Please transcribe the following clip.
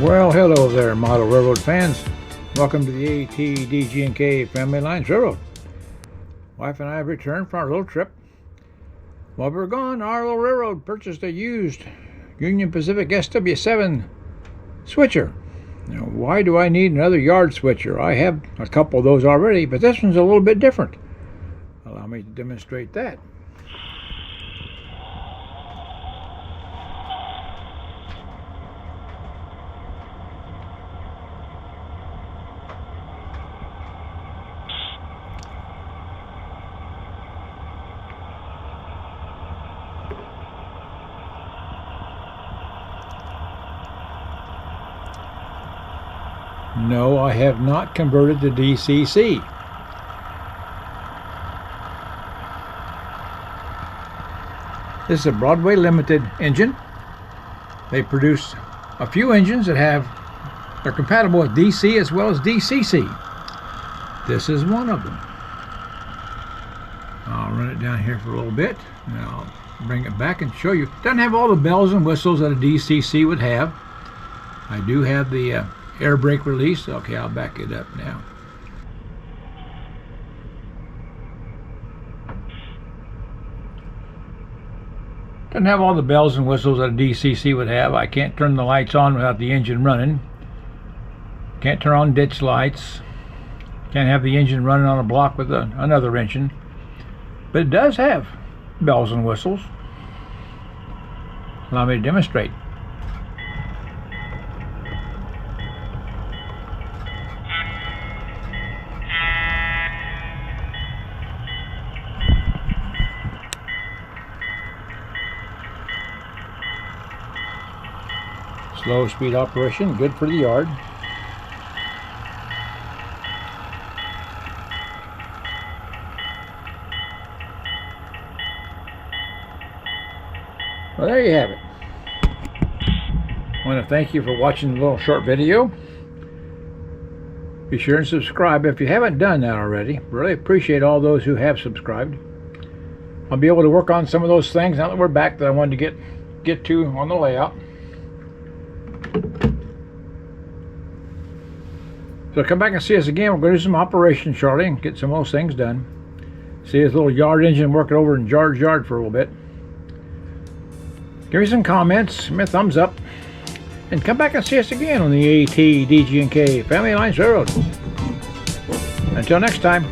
Well, hello there, model railroad fans. Welcome to the AT, DG&K Family Lines Railroad. Wife and I have returned from our little trip. While we were gone, our little railroad purchased a used Union Pacific SW7 switcher. Now, why do I need another yard switcher? I have a couple of those already, but this one's a little bit different. Allow me to demonstrate that. No, I have not converted to DCC. This is a Broadway Limited engine. They produce a few engines that are compatible with DC as well as DCC. This is one of them. I'll run it down here for a little bit, and I'll bring it back and show you. It doesn't have all the bells and whistles that a DCC would have. I do have the air brake release. Okay, I'll back it up now. Doesn't have all the bells and whistles that a DCC would have. I can't turn the lights on without the engine running. Can't turn on ditch lights. Can't have the engine running on a block with another engine. But it does have bells and whistles. Allow me to demonstrate. Slow speed operation, good for the yard. Well, there you have it. I want to thank you for watching the little short video. Be sure and subscribe if you haven't done that already. Really appreciate all those who have subscribed. I'll be able to work on some of those things now that we're back that I wanted to get to on the layout. So come back and see us again. We're going to do some operations shortly and get some of those things done. See this little yard engine working over in George Yard for a little bit. Give me some comments, give me a thumbs up, and come back and see us again on the AT, DG&K Family Lines Railroad. Until next time.